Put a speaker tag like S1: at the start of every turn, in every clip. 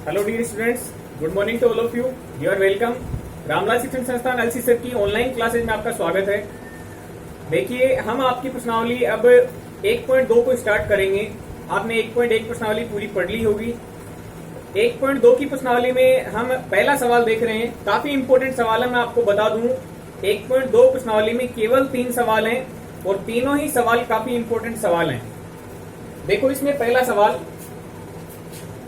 S1: Hello dear students, good morning to all of you. You are welcome. Ramlal Shikshan Sansthan LC sir की online classes में आपका स्वागत है। देखिए, हम आपकी प्रश्नावली अब 1.2 को स्टार्ट करेंगे। आपने 1.1 प्रश्नावली पूरी पढ़ ली होगी। 1.2 की प्रश्नावली में हम पहला सवाल देख रहे हैं। काफी इंपॉर्टेंट सवाल है, मैं आपको बता दूं। 1.2 प्रश्नावली में केवल 3 सवाल हैं और तीनों ही सवाल काफी इंपॉर्टेंट सवाल हैं। देखो, इसमें पहला सवाल,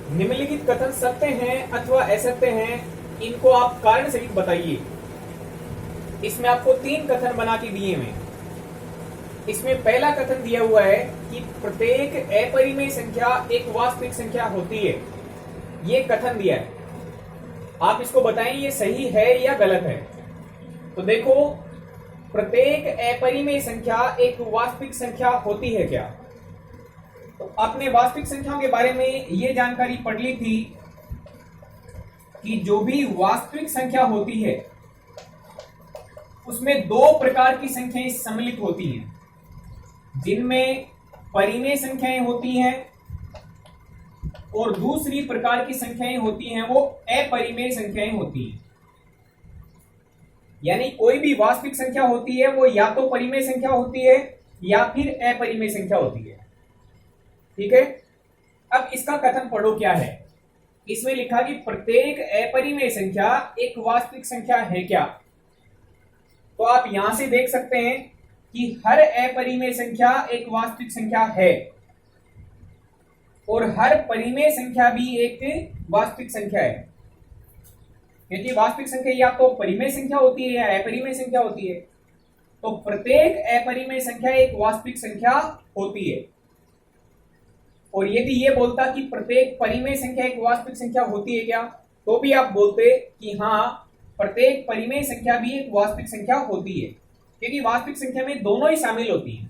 S1: निम्नलिखित कथन सत्य हैं अथवा असत्य हैं, इनको आप कारण सहित बताइए। इसमें आपको 3 कथन बना के दिए हैं। इसमें पहला कथन दिया हुआ है कि प्रत्येक अपरिमेय संख्या एक वास्तविक संख्या होती है। ये कथन दिया है, आप इसको बताएं ये सही है या गलत है। तो देखो, प्रत्येक अपरिमेय संख्या एक वास्तविक संख्या होती है क्या? तो आपने वास्तविक संख्याओं के बारे में ये जानकारी पढ़ ली थी कि जो भी वास्तविक संख्या होती है उसमें 2 प्रकार की संख्याएं सम्मिलित होती हैं, जिनमें परिमेय संख्याएं होती हैं और दूसरी प्रकार की संख्याएं होती हैं वो अपरिमेय संख्याएं होती हैं। यानी कोई भी वास्तविक संख्या होती है वो या तो परिमेय संख्या होती है या फिर अपरिमेय संख्या होती है। ठीक है, अब इसका कथन पढ़ो क्या है। इसमें लिखा कि प्रत्येक अपरिमेय संख्या एक वास्तविक संख्या है क्या? तो आप यहां से देख सकते हैं कि हर अपरिमेय संख्या एक वास्तविक संख्या है और हर परिमेय संख्या भी एक वास्तविक संख्या है, क्योंकि वास्तविक संख्या या तो परिमेय संख्या होती है या अपरिमेय संख्या होती है। तो प्रत्येक अपरिमेय संख्या एक वास्तविक संख्या होती है। और यदि ये बोलता कि प्रत्येक परिमेय संख्या एक वास्तविक संख्या होती है क्या, तो भी आप बोलते कि हाँ, प्रत्येक परिमेय संख्या भी एक वास्तविक संख्या होती है, क्योंकि वास्तविक संख्या में दोनों ही शामिल होती हैं।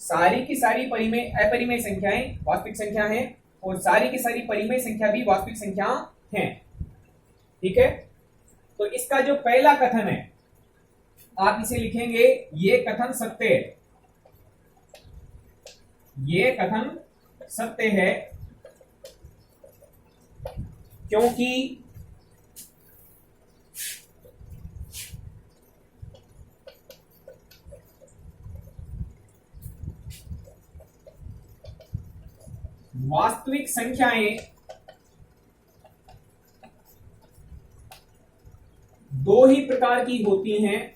S1: सारी की सारी अपरिमेय संख्याएं वास्तविक संख्या हैं और सारी की सारी परिमेय संख्या भी वास्तविक संख्या हैं। ठीक है, तो इसका जो पहला कथन है आप इसे लिखेंगे, ये कथन सत्य है। ये कथन सत्य है क्योंकि वास्तविक संख्याएं 2 ही प्रकार की होती हैं,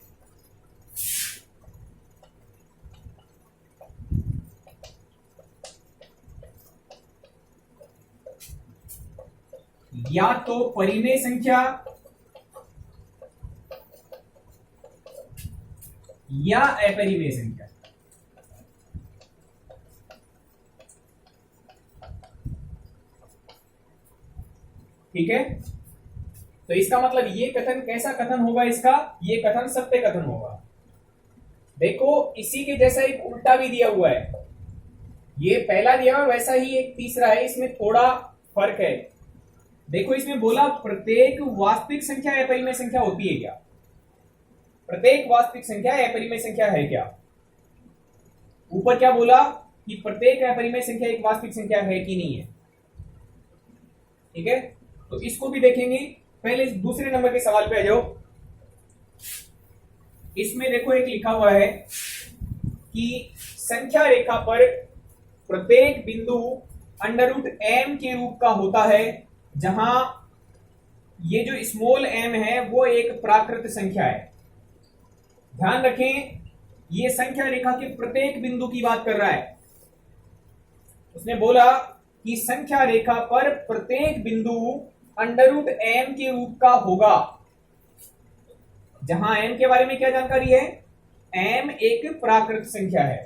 S1: या तो परिमेय संख्या या अपरिमेय संख्या। ठीक है, तो इसका मतलब ये कथन कैसा कथन होगा? इसका ये कथन सत्य कथन होगा। देखो, इसी के जैसा एक उल्टा भी दिया हुआ है। ये पहला दिया हुआ वैसा ही एक तीसरा है, इसमें थोड़ा फर्क है। देखो, इसमें बोला प्रत्येक वास्तविक संख्या अपरिमेय संख्या होती है क्या? प्रत्येक वास्तविक संख्या अपरिमेय संख्या है क्या? ऊपर क्या बोला कि प्रत्येक अपरिमेय संख्या एक वास्तविक संख्या है कि नहीं है। ठीक है, तो इसको भी देखेंगे। पहले दूसरे नंबर के सवाल पे आ जाओ। इसमें देखो, एक लिखा हुआ है कि संख्या रेखा पर प्रत्येक बिंदु √m के रूप का होता है, जहां ये जो स्मॉल m है वो एक प्राकृत संख्या है। ध्यान रखें, ये संख्या रेखा के प्रत्येक बिंदु की बात कर रहा है। उसने बोला कि संख्या रेखा पर प्रत्येक बिंदु √m के रूप का होगा, जहां m के बारे में क्या जानकारी है? m एक प्राकृत संख्या है।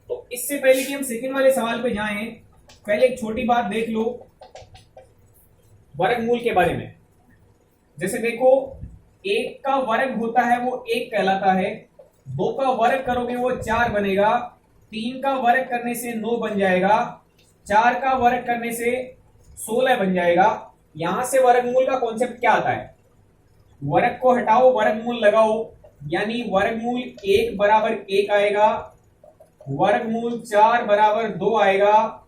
S1: तो इससे पहले कि हम सेकंड वाले सवाल पे जाएं, पहले एक छोटी बात देख लो वर्गमूल के बारे में। जैसे देखो, 1 का वर्ग होता है वो 1 कहलाता है, 2 का वर्ग करोगे वो 4 बनेगा, 3 का वर्ग करने से 9 बन जाएगा, 4 का वर्ग करने से 16 बन जाएगा। यहां से वर्गमूल का कॉन्सेप्ट क्या आता है? वर्ग को हटाओ, वर्गमूल लगाओ, यानी वर्गमूल 1 बराबर 1 आएगा, वर्गमूल 4 बराबर 2 आएगा,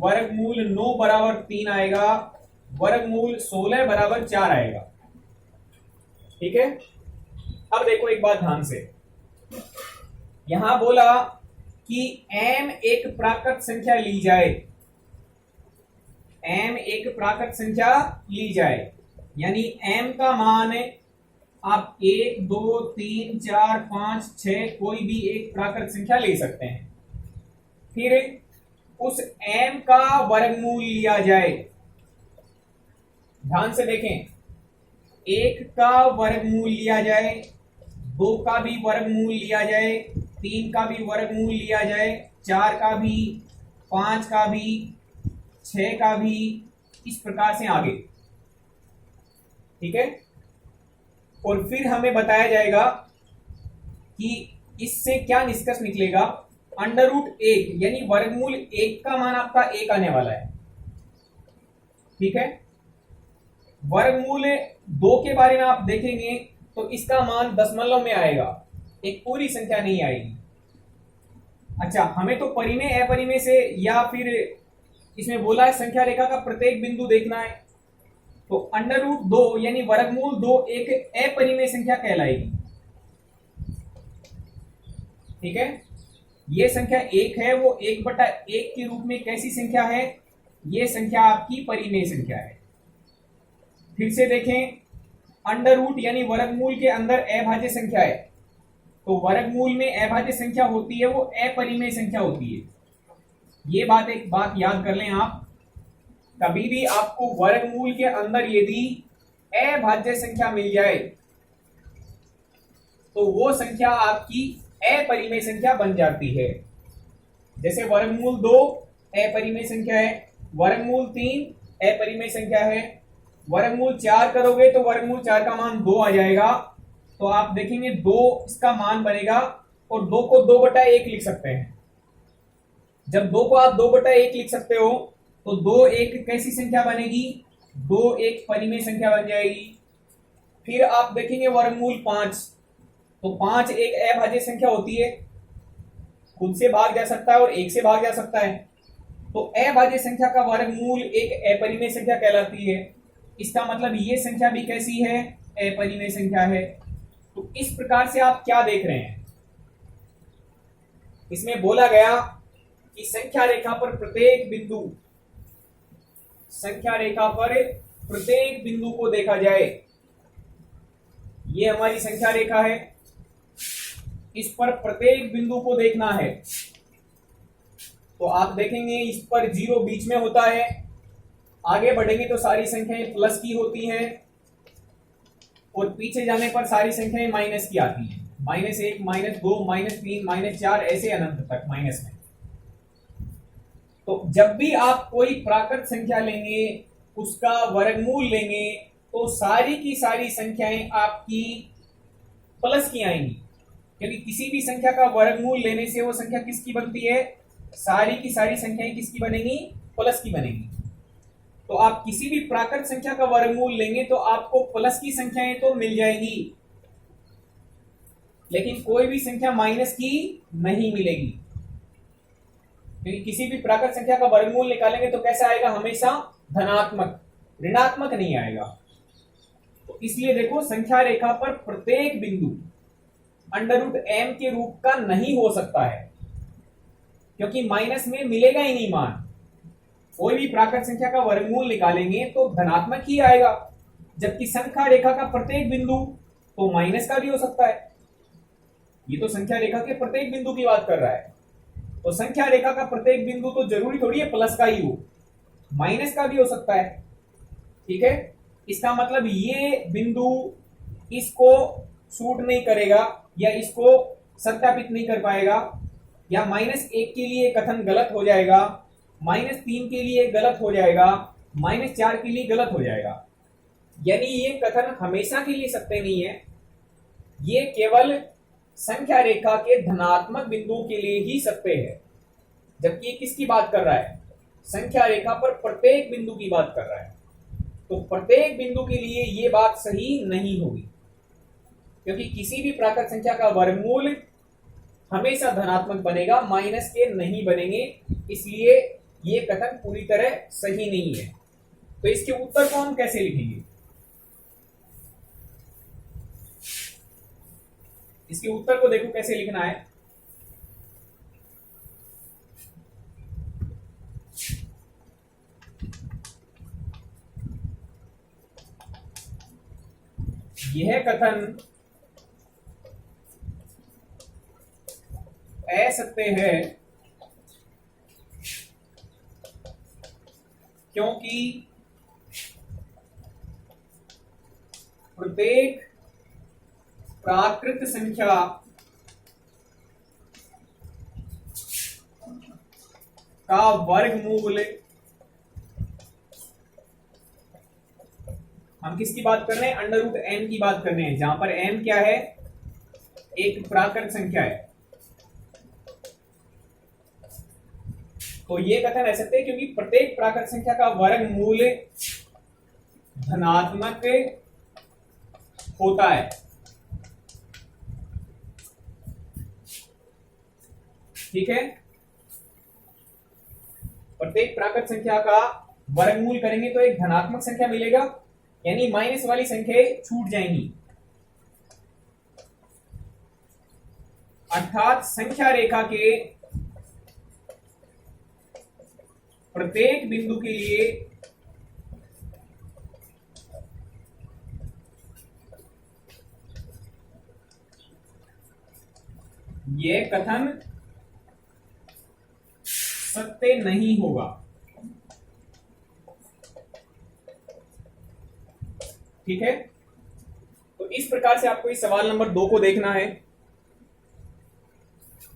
S1: वर्गमूल 9 बराबर 3 आएगा, वर्गमूल 16 बराबर 4 आएगा। ठीक है, अब देखो एक बात ध्यान से, यहां बोला कि m एक प्राकृत संख्या ली जाए, m एक प्राकृत संख्या ली जाए, यानी m का मान आप 1 2 3 4 5 6 कोई भी एक प्राकृत संख्या ले सकते हैं। फिर उस m का वर्गमूल लिया जाए, ध्यान से देखें, 1 का वर्गमूल लिया जाए, 2 का भी वर्गमूल लिया जाए, 3 का भी वर्गमूल लिया जाए, 4 का भी, 5 का भी, 6 का भी, इस प्रकार से आगे। ठीक है, और फिर हमें बताया जाएगा कि इससे क्या निष्कर्ष निकलेगा। अंडर रूट 1 यानी वर्गमूल 1 का मान आपका 1 आने वाला है। ठीक है, वर्गमूल 2 के बारे में आप देखेंगे तो इसका मान दशमलव में आएगा, एक पूरी संख्या नहीं आएगी। अच्छा, हमें तो परिमेय अपरिमेय से या फिर इसमें बोला है संख्या रेखा का प्रत्येक बिंदु देखना है, तो अंडर रूट 2 यानी वर्गमूल 2 एक अपरिमेय संख्या कहलाएगी। ठीक है, ये संख्या 1 है, वो 1/1 के रूप में कैसी संख्या है, ये संख्या आपकी परिमेय संख्या है। फिर से देखें, अंडर रूट यानी वर्गमूल के अंदर अभाज्य संख्या है, तो वर्गमूल में अभाज्य संख्या होती है वो अपरिमेय संख्या होती है। ये एक बात याद कर लें आप, कभी भी आपको वर्गमूल के अंदर यदि अभाज्य संख्या मिल जाए तो वो संख्या आपकी अपरिमेय संख्या बन जाती है। जैसे वर्गमूल 2 अपरिमेय संख्या है, वर्गमूल 3 अपरिमेय संख्या है, वर्गमूल 4 करोगे तो वर्गमूल 4 का मान 2 आ जाएगा, तो आप देखेंगे 2 इसका मान बनेगा, और 2 को 2/1 लिख सकते हैं। जब 2 को आप 2/1 लिख सकते हो तो 2 एक कैसी संख्या बनेगी, 2 एक परिमेय संख्या बन जाएगी। फिर आप देखेंगे वर्गमूल 5, तो 5 एक अभाज्य संख्या होती है, खुद से भाग जा सकता है और 1 से भाग जा सकता है, तो अभाज्य संख्या का वर्गमूल एक अपरिमेय संख्या कहलाती है। इसका मतलब ये संख्या भी कैसी है, अपरिमेय संख्या है। तो इस प्रकार से आप क्या देख रहे हैं, इसमें बोला गया कि संख्या रेखा पर प्रत्येक बिंदु, संख्या रेखा पर प्रत्येक बिंदु को देखा जाए। ये हमारी संख्या रेखा है, इस पर प्रत्येक बिंदु को देखना है, तो आप देखेंगे इस पर 0 बीच में होता है, आगे बढ़ेंगे तो सारी संख्याएं प्लस की होती हैं, और पीछे जाने पर सारी संख्याएं माइनस की आती हैं, -1 -2 -3 -4 ऐसे अनंत तक माइनस में। तो जब भी आप कोई प्राकृत संख्या लेंगे, उसका वर्गमूल लेंगे, तो सारी की सारी संख्याएं आपकी प्लस की आएंगी, क्योंकि किसी भी संख्या का वर्गमूल लेने से वो संख्या किसकी बनती है, सारी की सारी संख्याएं किसकी बनेंगी, प्लस की बनेंगी। तो आप किसी भी प्राकृत संख्या का वर्गमूल लेंगे तो आपको प्लस की संख्याएं तो मिल जाएगी, लेकिन कोई भी संख्या माइनस की नहीं मिलेगी, क्योंकि किसी भी प्राकृत संख्या का वर्गमूल निकालेंगे तो कैसा आएगा, हमेशा धनात्मक, ऋणात्मक नहीं आएगा। तो इसलिए देखो, संख्या रेखा पर प्रत्येक बिंदु अंडर रूट m के रूप का नहीं हो सकता है, क्योंकि माइनस में मिलेगा ही नहीं मान। कोई भी प्राकृत संख्या का वर्गमूल निकालेंगे तो धनात्मक ही आएगा, जबकि संख्या रेखा का प्रत्येक बिंदु तो माइनस का भी हो सकता है। ये तो संख्या रेखा के प्रत्येक बिंदु की बात कर रहा है, तो संख्या रेखा का प्रत्येक बिंदु तो जरूरी थोड़ी है प्लस का ही हो, माइनस का भी हो सकता है। ठीक है, इसका मतलब ये बिंदु इसको सूट नहीं करेगा या इसको सत्यापित नहीं कर पाएगा, या -1 के लिए कथन गलत हो जाएगा, -3 के लिए गलत हो जाएगा, -4 के लिए गलत हो जाएगा। यानी ये कथन हमेशा के लिए सत्य नहीं है, ये केवल संख्या रेखा के धनात्मक बिंदुओं के लिए ही सत्य है। जबकि किसकी बात कर रहा है, संख्या रेखा पर प्रत्येक बिंदु की बात कर रहा है, तो प्रत्येक बिंदु के लिए ये बात सही नहीं होगी, क्योंकि किसी भी प्राकृत संख्या का वर्गमूल हमेशा धनात्मक बनेगा, माइनस के नहीं बनेंगे। इसलिए ये कथन पूरी तरह सही नहीं है। तो इसके उत्तर को हम कैसे लिखेंगे? इसके उत्तर को देखो कैसे लिखना है। यह कथन असत्य है क्योंकि प्रत्येक प्राकृत संख्या का वर्गमूल, हम किसकी बात कर रहे हैं? अंडर रूट एन की बात कर रहे हैं, जहां पर एन क्या है? एक प्राकृत संख्या है। तो ये कथन असत्य है क्योंकि प्रत्येक प्राकृत संख्या का वर्गमूल धनात्मक होता है। ठीक है, प्रत्येक प्राकृत संख्या का वर्गमूल करेंगे तो एक धनात्मक संख्या मिलेगा, यानी माइनस वाली संख्याएं छूट जाएंगी। अर्थात संख्या रेखा के प्रत्येक बिंदु के लिए यह कथन सत्य नहीं होगा। ठीक है, तो इस प्रकार से आपको इस सवाल नंबर 2 को देखना है।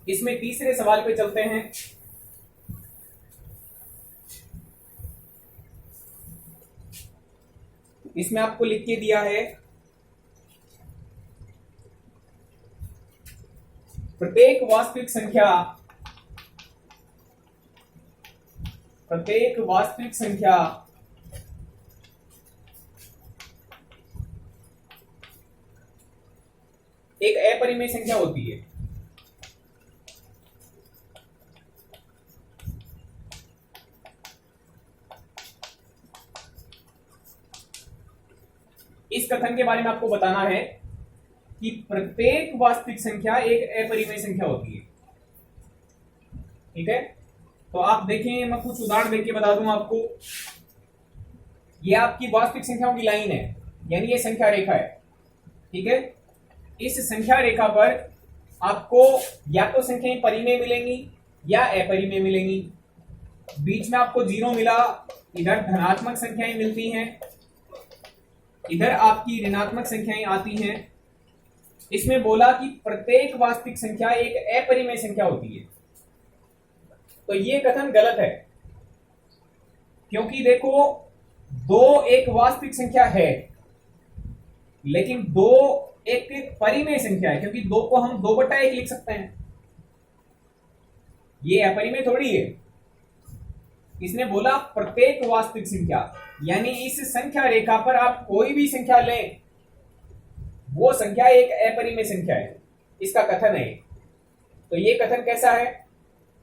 S1: इसमें तीसरे सवाल पे चलते हैं। इसमें आपको लिख के दिया है प्रत्येक वास्तविक संख्या एक अपरिमेय संख्या होती है। इस कथन के बारे में आपको बताना है कि प्रत्येक वास्तविक संख्या एक अपरिमेय संख्या होती है। ठीक है, तो आप देखें, मैं कुछ उदाहरण देके बता दूं आपको। ये आपकी वास्तविक संख्याओं की लाइन है, यानी ये संख्या रेखा है। ठीक है, इस संख्या रेखा पर आपको या तो संख्याएं परिमेय मिलेंगी या अपरिमेय मिलेंगी। बीच में आपको 0 मिला, इधर धनात्मक संख्याएं मिलती हैं, इधर आपकी ऋणात्मक संख्याएं आती हैं। इसमें बोला कि प्रत्येक वास्तविक संख्या एक अपरिमेय संख्या होती है। तो ये कथन गलत है, क्योंकि देखो 2 एक वास्तविक संख्या है, लेकिन 2 एक परिमेय संख्या है, क्योंकि 2 को हम 2/1 लिख सकते हैं। ये अपरिमेय थोड़ी है। इसने बोला प्रत्येक वास्तविक संख्या, यानी इस संख्या रेखा पर आप कोई भी संख्या लें, वो संख्या एक अपरिमेय संख्या है। इसका कथन है। तो ये कथन कैसा है?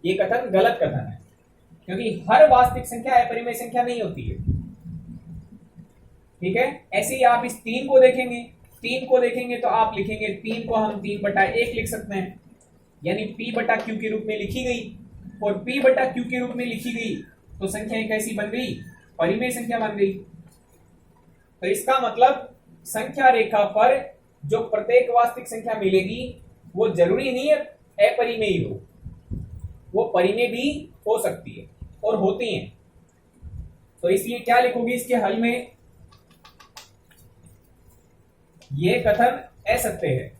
S1: ये कथन गलत कथन है, क्योंकि हर वास्तविक संख्या अपरिमेय संख्या नहीं होती है। ठीक है, ऐसे ही आप इस 3 को देखेंगे। 3 को देखेंगे तो आप लिखेंगे 3 को हम 3/1 लिख सकते हैं, यानी p/q के रूप में लिखी गई। और p/q के रूप में लिखी गई तो संख्या कैसी बन गई? परिमेय संख्या बन गई। तो इसका मतलब संख्या रेखा पर जो प्रत्येक वास्तविक संख्या मिलेगी वो जरूरी नहीं है अपरिमेय हो, वो परिमेय भी हो सकती है और होती हैं। तो इसलिए क्या लिखोगे इसके हल में? यह कथन असत्य है।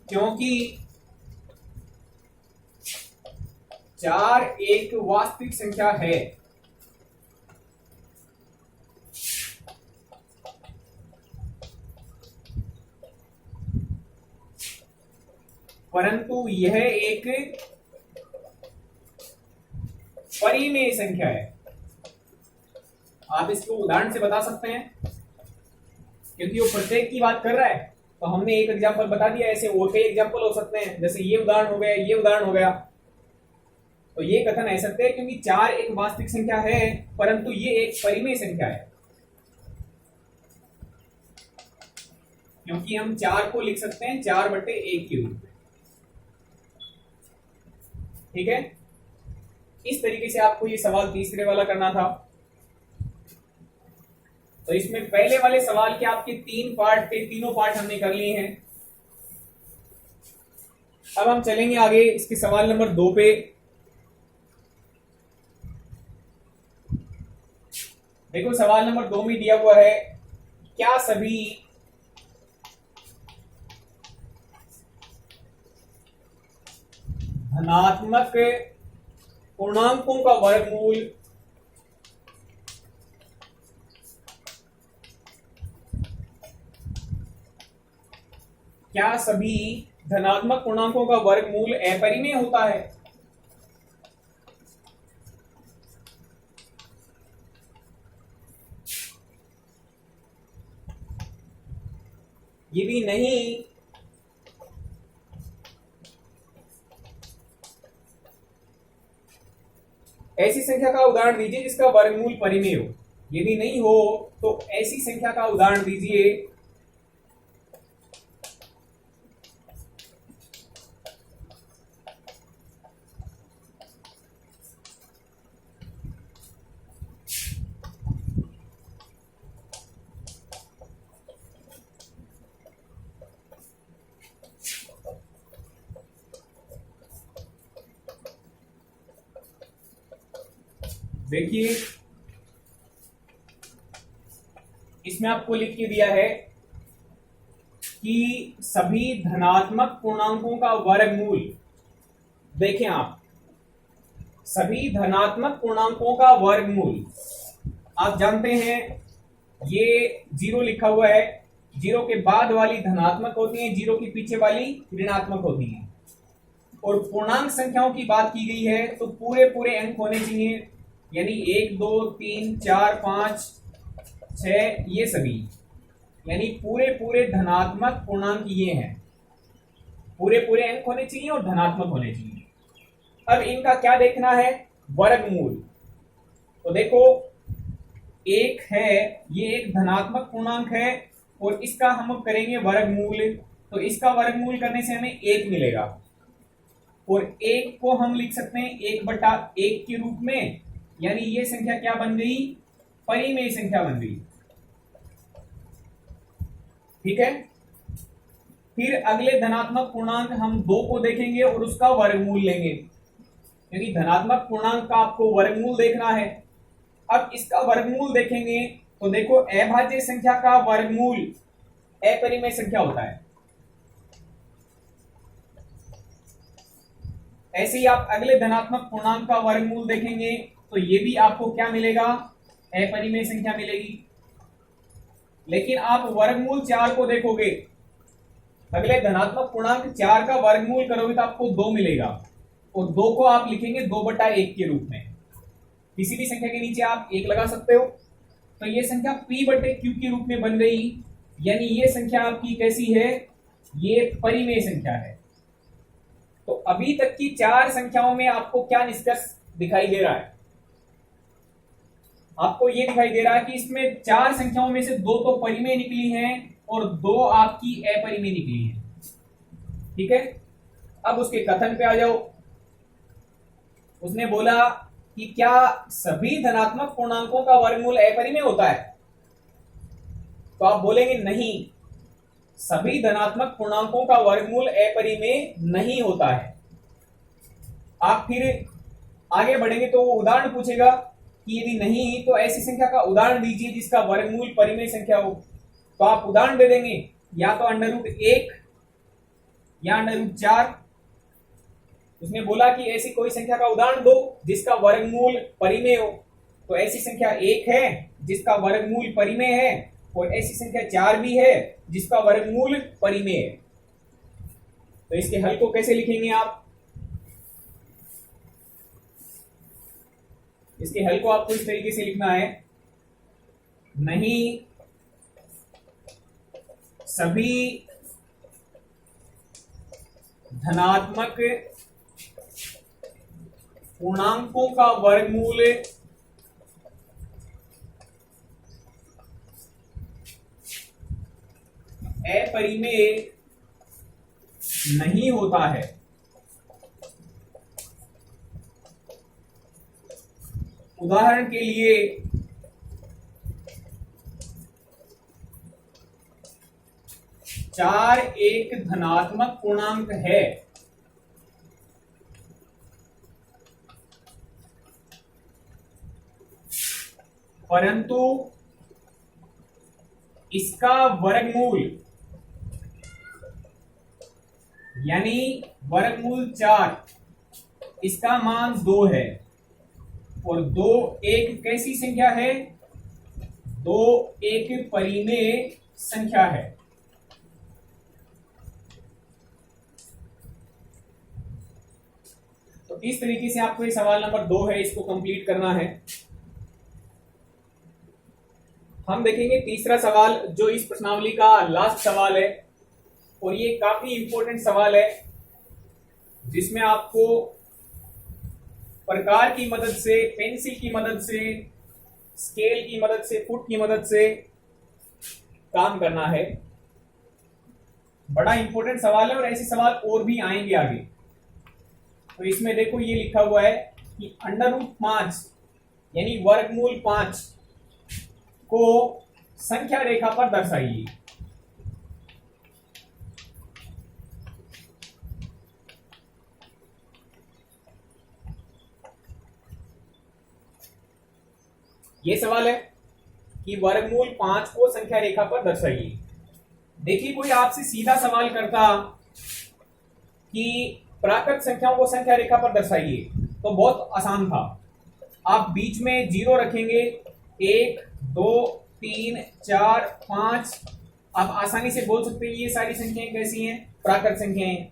S1: क्योंकि 4 एक वास्तविक संख्या है, परंतु यह एक परिमेय संख्या है। आप इसको उदाहरण से बता सकते हैं, क्योंकि वो प्रत्येक की बात कर रहा है। तो हमने एक एग्जाम्पल बता दिया, ऐसे और कई एग्जाम्पल हो सकते हैं, जैसे ये उदाहरण हो गया, ये उदाहरण हो गया। तो ये कथन ऐसा है क्योंकि 4 एक वास्तविक संख्या है परंतु ये एक परिमेय संख्या है, क्योंकि हम 4 को लिख सकते हैं 4/1 के रूप में। ठीक है, इस तरीके से आपको ये सवाल तीसरे वाला करना था। तो इसमें पहले वाले सवाल के आपके 3 पार्ट थे, तीनों पार्ट हमने कर लिए हैं। अब हम चलेंगे आगे इसके सवाल नंबर 2 पे। देखो सवाल नंबर 2 में दिया हुआ है, क्या सभी धनात्मक पूर्णांकों का वर्गमूल क्या सभी धनात्मक पूर्णांकों का वर्गमूल अपरिमेय होता है? यदि नहीं ऐसी संख्या का उदाहरण दीजिए जिसका वर्गमूल परिमेय हो। यदि नहीं हो तो ऐसी संख्या का उदाहरण दीजिए देखिए इसमें आपको लिख के दिया है कि सभी धनात्मक पूर्णांकों का वर्गमूल, देखें आप, सभी धनात्मक पूर्णांकों का वर्गमूल, आप जानते हैं ये 0 लिखा हुआ है, 0 के बाद वाली धनात्मक होती है, 0 के पीछे वाली ऋणात्मक होती है। और पूर्णांक संख्याओं की बात की गई है तो पूरे पूरे अंक होने चाहिए, यानी 1 2 3 4 5 6 ये सभी, यानी पूरे पूरे धनात्मक पूर्णांक ये हैं, पूरे पूरे अंक होने चाहिए और धनात्मक होने चाहिए। अब इनका क्या देखना है? वर्गमूल। तो देखो एक है, ये एक धनात्मक पूर्णांक है और इसका हम करेंगे वर्गमूल, तो इसका वर्गमूल करने से हमें 1 मिलेगा और 1 को हम लिख सकते हैं 1/1 के रूप में, यानी ये संख्या क्या बन गई? परिमेय संख्या बन गई। ठीक है, फिर अगले धनात्मक पूर्णांक हम 2 को देखेंगे और उसका वर्गमूल लेंगे, क्योंकि धनात्मक पूर्णांक का आपको वर्गमूल देखना है। अब इसका वर्गमूल देखेंगे तो देखो अभाज्य संख्या का वर्गमूल अपरिमेय संख्या होता है। ऐसे ही आप अगले धनात्मक पूर्णांक का वर्गमूल देखेंगे तो ये भी आपको क्या मिलेगा? अपरिमेय संख्या मिलेगी। लेकिन आप वर्गमूल 4 को देखोगे, अगले धनात्मक पूर्णांक 4 का वर्गमूल करोगे तो आपको 2 मिलेगा और 2 को आप लिखेंगे 2/1 के रूप में। किसी भी संख्या के नीचे आप 1 लगा सकते हो, तो ये संख्या p/q के रूप में बन गई, यानी ये संख्या आपकी कैसी है? ये परिमेय संख्या है। तो अभी तक की 4 संख्याओं में आपको क्या निष्कर्ष दिखाई दे रहा है? आपको ये दिखाई दे रहा है कि इसमें 4 संख्याओं में से 2 तो परिमेय निकली हैं और 2 आपकी अपरिमेय निकली हैं। ठीक है, अब उसके कथन पे आ जाओ। उसने बोला कि क्या सभी धनात्मक पूर्णांकों का वर्गमूल अपरिमेय होता है? तो आप बोलेंगे नहीं, सभी धनात्मक पूर्णांकों का वर्गमूल अपरिमेय नहीं होता है। आप फिर आगे बढ़ेंगे तो वो उदाहरण पूछेगा कि यदि नहीं तो ऐसी संख्या का उदाहरण दीजिए जिसका वर्गमूल परिमेय संख्या हो। तो आप उदाहरण दे देंगे या तो √1 या √4। उसने बोला कि ऐसी कोई संख्या का उदाहरण दो जिसका वर्गमूल परिमेय हो, तो ऐसी संख्या 1 है जिसका वर्गमूल परिमेय है और ऐसी संख्या 4 भी है जिसका वर्गमूल परिमेय है। तो इसके हल को कैसे लिखेंगे आप? इसके हल को आपको इस तरीके से लिखना है, नहीं सभी धनात्मक पूर्णांकों का वर्गमूल अपरिमेय नहीं होता है। उदाहरण के लिए चार एक धनात्मक पूर्णांक है, परंतु इसका वर्गमूल यानी वर्गमूल 4, इसका मान 2 है, और 2 एक कैसी संख्या है? 2 एक परिमेय संख्या है। तो इस तरीके से आपको ये सवाल नंबर 2 है, इसको कंप्लीट करना है। हम देखेंगे तीसरा सवाल, जो इस प्रश्नावली का लास्ट सवाल है, और ये काफी इंपॉर्टेंट सवाल है, जिसमें आपको प्रकार की मदद से, पेंसिल की मदद से, स्केल की मदद से, फुट की मदद से काम करना है। बड़ा इंपॉर्टेंट सवाल है, और ऐसे सवाल और भी आएंगे आगे। तो इसमें देखो ये लिखा हुआ है कि √5 यानी वर्गमूल 5 को संख्या रेखा पर दर्शाइए। ये सवाल है कि वर्गमूल 5 को संख्या रेखा पर दर्शाइए। देखिए, कोई आपसे सीधा सवाल करता कि प्राकृत संख्याओं को संख्या रेखा पर दर्शाइए, तो बहुत आसान था। आप बीच में 0 रखेंगे, 1 2 3 4 5। आप आसानी से बोल सकते हैं ये सारी संख्याएं कैसी हैं? प्राकृत संख्याएं,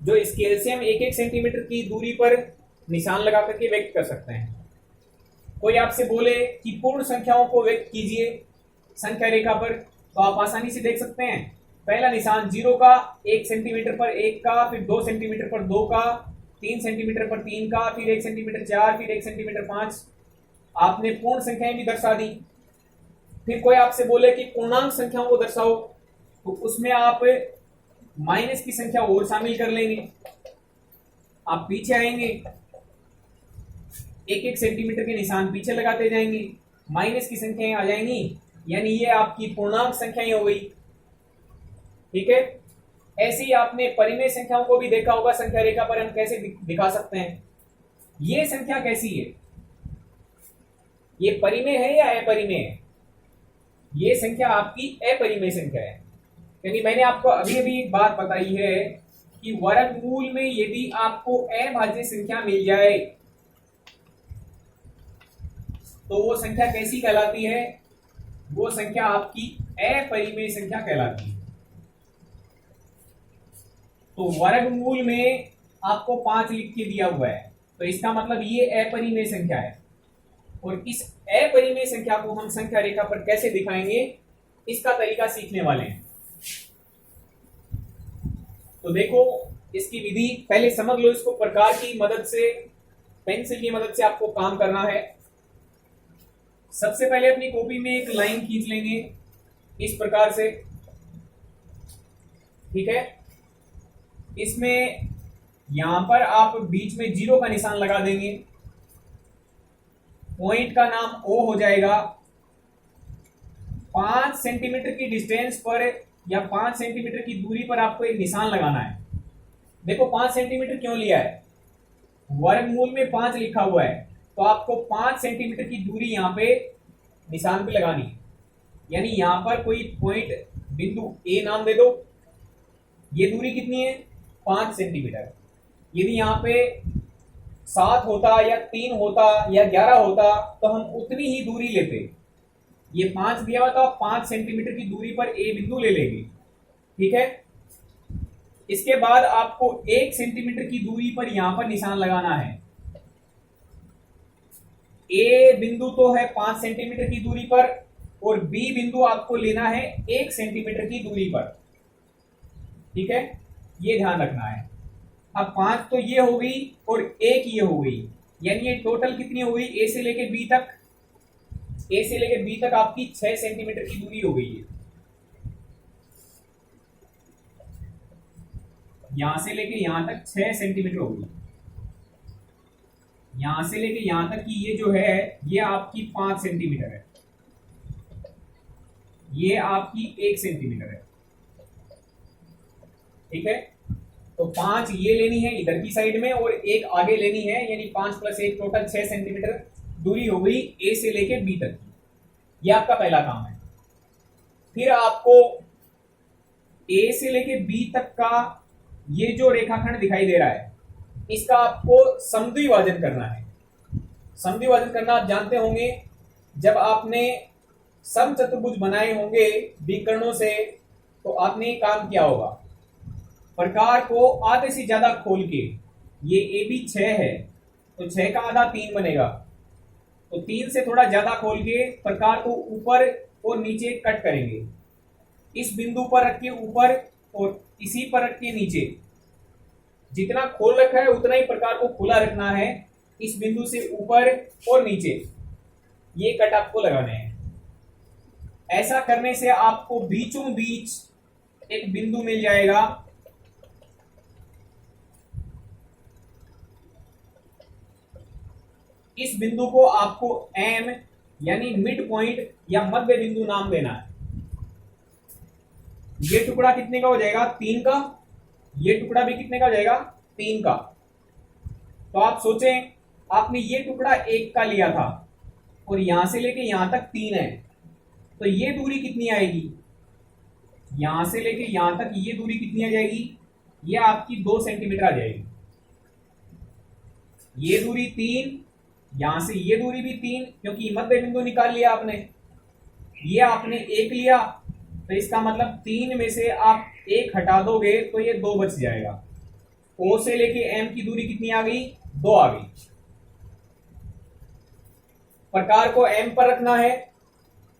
S1: जो स्केल से हम 1-1 सेंटीमीटर की दूरी पर निशान लगा करके व्यक्त कर सकते हैं। कोई आपसे बोले कि पूर्ण संख्याओं को व्यक्त कीजिए संख्या रेखा पर, तो आप आसानी से देख सकते हैं। पहला निशान 0 का, 1 सेंटीमीटर पर 1 का, फिर 2 सेंटीमीटर पर 2 का, 3 सेंटीमीटर पर 3 का, फिर 1 सेंटीमीटर 4, फिर 1 सेंटीमीटर 5। आपने पूर्ण संख्याएं भी दर्शा दी। फिर कोई आपसे बोले कि पूर्णांक संख्याओं को दर्शाओ, तो उसमें आप माइनस की संख्या और शामिल कर लेंगे। आप पीछे आएंगे, 1-1 सेंटीमीटर के निशान पीछे लगाते जाएंगे, माइनस की संख्याएं आ जाएंगी, यानी ये आपकी पूर्णांक संख्याएं हो गई। ठीक है, ऐसे ही आपने परिमेय संख्याओं को भी देखा होगा। संख्या रेखा पर हम कैसे दिखा सकते हैं? ये संख्या कैसी है? ये परिमेय है या अपरिमेय है? ये संख्या आपकी अपरिमेय संख्या है, यानी मैंने आपको अभी अभी एक बात बताई है कि वर्गमूल में यदि आपको अभाज्य संख्या मिल जाए तो वो संख्या कैसी कहलाती है? वो संख्या आपकी अपरिमेय संख्या कहलाती है। तो वर्गमूल में आपको 5 लिख के दिया हुआ है, तो इसका मतलब ये अपरिमेय संख्या है। और इस अपरिमेय संख्या को हम संख्या रेखा पर कैसे दिखाएंगे, इसका तरीका सीखने वाले हैं। तो देखो, इसकी विधि पहले समझ लो। इसको प्रकार की मदद से, पेंसिल की मदद से आपको काम करना है। सबसे पहले अपनी कॉपी में एक लाइन खींच लेंगे इस प्रकार से। ठीक है, इसमें यहां पर आप बीच में 0 का निशान लगा देंगे। पॉइंट का नाम O हो जाएगा। 5 सेंटीमीटर की डिस्टेंस पर या 5 सेंटीमीटर की दूरी पर आपको एक निशान लगाना है। देखो 5 सेंटीमीटर क्यों लिया है? वर्गमूल में 5 लिखा हुआ है, तो आपको 5 सेंटीमीटर की दूरी यहां पे निशान पे लगानी है। यानी यहां पर कोई पॉइंट, बिंदु ए नाम दे दो। ये दूरी कितनी है? 5 सेंटीमीटर। यदि यहाँ पे 7 होता या 3 होता या 11 होता तो हम उतनी ही दूरी लेते। ये 5 दिया हुआ, तो आप 5 सेंटीमीटर की दूरी पर ए बिंदु ले लेंगे। ठीक है, इसके बाद आपको 1 सेंटीमीटर की दूरी पर यहां पर निशान लगाना है। ए बिंदु तो है 5 सेंटीमीटर की दूरी पर, और बी बिंदु आपको लेना है 1 सेंटीमीटर की दूरी पर। ठीक है, ये ध्यान रखना है। अब 5 तो ये हो गई और 1 ये हो गई, यानी ये टोटल कितनी हो गई? ए से लेके बी तक, ए से लेके बी तक आपकी 6 सेंटीमीटर की दूरी हो गई है। यहां से लेके यहां तक 6 सेंटीमीटर हो गई। यहां से लेके यहां तक की ये जो है ये आपकी 5 सेंटीमीटर है, ये आपकी 1 सेंटीमीटर है। ठीक है, तो 5 ये लेनी है इधर की साइड में और 1 आगे लेनी है, यानी 5 + 1 टोटल 6 सेंटीमीटर दूरी हो गई ए से लेके बी तक की। ये आपका पहला काम है। फिर आपको ए से लेके बी तक का ये जो रेखाखंड दिखाई दे रहा है इसका आपको समद्विभाजन करना है। समद्विभाजन करना आप जानते होंगे, जब आपने समचतुर्भुज बनाए होंगे विकर्णों से तो आपने काम किया होगा, प्रकार को आधे से ज्यादा खोल के, ये ए बी 6 है तो 6 का आधा 3 बनेगा, तो 3 से थोड़ा ज्यादा खोल के प्रकार को ऊपर और नीचे कट करेंगे। इस बिंदु पर रख के ऊपर और इसी पर रख के नीचे, जितना खोल रखा है उतना ही प्रकार को खुला रखना है। इस बिंदु से ऊपर और नीचे ये कट आपको लगाने हैं। ऐसा करने से आपको बीचों बीच एक बिंदु मिल जाएगा, इस बिंदु को आपको एम यानी मिड पॉइंट या मध्य बिंदु नाम देना है। ये टुकड़ा कितने का हो जाएगा? 3 का। ये टुकड़ा भी कितने का हो जाएगा? 3 का। तो आप सोचें, आपने ये टुकड़ा 1 का लिया था और यहां से लेके यहां तक 3 है, तो ये दूरी कितनी आएगी? यहां से लेके यहां तक ये दूरी कितनी आ जाएगी? ये आपकी 2 सेंटीमीटर आ जाएगी। ये दूरी 3, यहां से ये दूरी भी 3, क्योंकि मध्य बिंदु निकाल लिया आपने। ये आपने 1 लिया, तो इसका मतलब 3 में से आप 1 हटा दोगे तो ये 2 बच जाएगा। ओ से लेके एम की दूरी कितनी आ गई? 2 आ गई। प्रकार को एम पर रखना है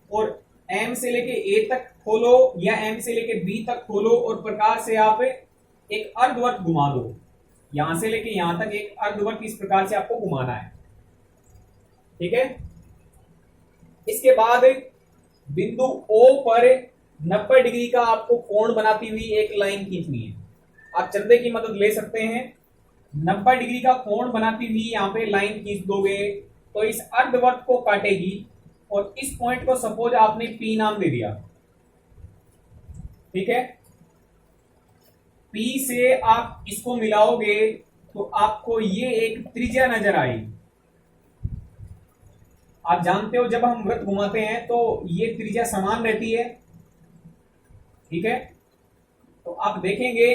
S1: और एम से लेके ए तक खोलो या एम से लेके बी तक खोलो और प्रकार से आप एक अर्धवर्त घुमा दो। यहां से लेके यहां तक एक अर्धवर्त इस प्रकार से आपको घुमाना है। ठीक है, इसके बाद बिंदु ओ पर 90 डिग्री का आपको कोण बनाती हुई एक लाइन खींचनी है। आप चंदे की मदद ले सकते हैं। 90 डिग्री का कोण बनाती हुई यहां पे लाइन खींच दोगे तो इस अर्धवर्त को काटेगी और इस पॉइंट को सपोज आपने पी नाम दे दिया। ठीक है, पी से आप इसको मिलाओगे तो आपको ये एक त्रिज्या नजर आएगी। आप जानते हो जब हम वृत्त घुमाते हैं तो ये त्रिज्या समान रहती है। ठीक है, तो आप देखेंगे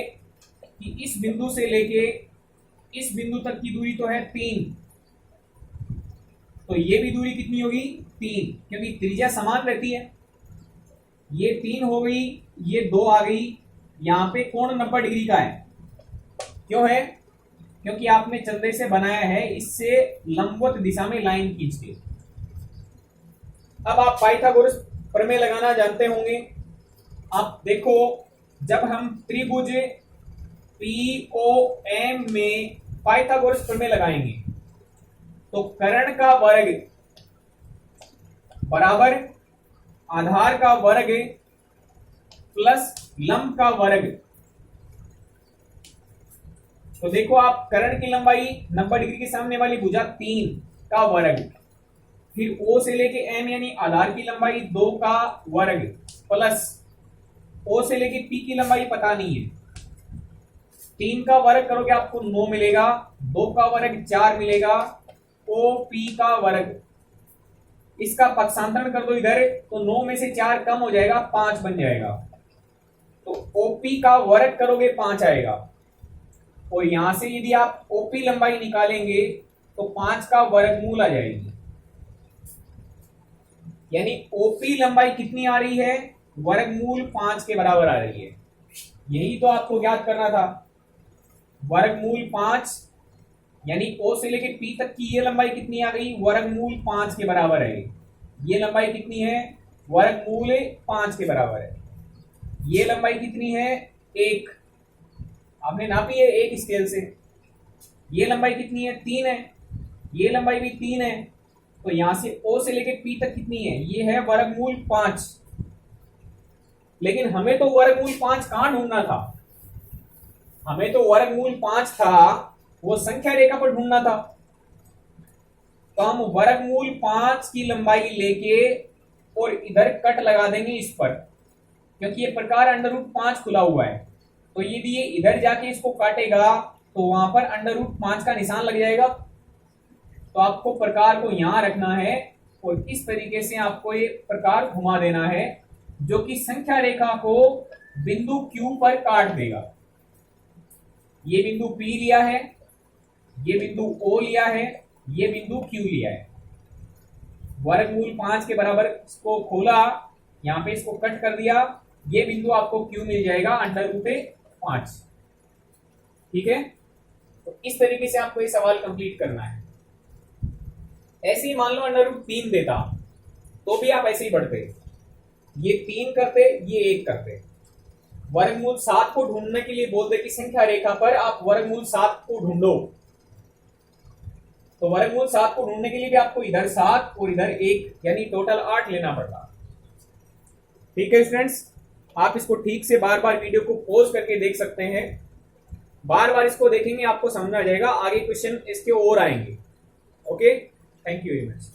S1: कि इस बिंदु से लेके इस बिंदु तक की दूरी तो है 3, तो ये भी दूरी कितनी होगी? 3, क्योंकि त्रिज्या समान रहती है। ये 3 हो गई, ये 2 आ गई। यहां पे कोण 90 डिग्री का है। क्यों है? क्योंकि आपने चंदे से बनाया है, इससे लंबवत दिशा में लाइन खींच के। अब आप पाइथागोरस प्रमेय लगाना जानते होंगे। आप देखो, जब हम त्रिभुज POM में पाइथागोरस प्रमेय लगाएंगे तो कर्ण का वर्ग बराबर आधार का वर्ग प्लस लंब का वर्ग। तो देखो, आप कर्ण की लंबाई 90 डिग्री के सामने वाली भुजा 3 का वर्ग, फिर O से लेके M यानी आधार की लंबाई 2 का वर्ग प्लस O से लेके P की लंबाई पता नहीं है, 3 का वर्ग करोगे आपको 9 मिलेगा, 2 का वर्ग 4 मिलेगा, OP का वर्ग। इसका पक्षांतरण कर दो इधर तो 9 में से 4 कम हो जाएगा, 5 बन जाएगा। तो OP का वर्ग करोगे 5 आएगा और यहां से यदि आप OP लंबाई निकालेंगे तो 5 का वर्गमूल आ जाएगी। यानी OP लंबाई कितनी आ रही है? वर्गमूल 5 के बराबर आ रही है। यही तो आपको ज्ञात करना था। वर्गमूल 5 यानी O से लेके P तक की ये लंबाई कितनी आ गई? वर्गमूल 5 के बराबर है। ये लंबाई कितनी है? वर्गमूल 5 के बराबर है। ये लंबाई कितनी है? 1। आपने नापी है एक स्केल से, ये लंबाई कितनी है 3 है, ये लंबाई भी 3 है, तो यहां से O से लेके P तक कितनी है, ये है वर्गमूल 5। लेकिन हमें तो वर्गमूल 5 कहां ढूंढना था, हमें तो वर्गमूल 5 था वो संख्या रेखा पर ढूंढना था। तो हम वर्गमूल 5 की लंबाई लेके और इधर कट लगा देंगे इस पर, क्योंकि ये प्रकार √5 खुला हुआ है, तो यदि ये इधर जाके इसको काटेगा तो वहां पर √5 का निशान लग जाएगा। तो आपको प्रकार को यहां रखना है और इस तरीके से आपको ये प्रकार घुमा देना है जो कि संख्या रेखा को बिंदु Q पर काट देगा। ये बिंदु P लिया है, ये बिंदु O लिया है, ये बिंदु Q लिया है। वर्गमूल 5 के बराबर इसको खोला, यहां पे इसको कट कर दिया, ये बिंदु आपको Q मिल जाएगा √5। ठीक है, तो इस तरीके से आपको ये सवाल कंप्लीट करना है। ऐसे ही मान लो √3 देता तो भी आप ऐसे ही बढ़ते, ये 3 करते, ये 1 करते। वर्गमूल 7 को ढूंढने के लिए बोलते कि संख्या रेखा पर आप वर्गमूल 7 को ढूंढो, तो वर्गमूल 7 को ढूंढने के लिए भी आपको इधर 7 और इधर 1 यानी टोटल 8 लेना पड़ता। ठीक है स्टूडेंट्स, आप इसको ठीक से बार बार वीडियो को पॉज करके देख सकते हैं, बार बार इसको देखेंगे आपको समझ आ जाएगा, आगे क्वेश्चन इसके और आएंगे। Okay, thank you very much.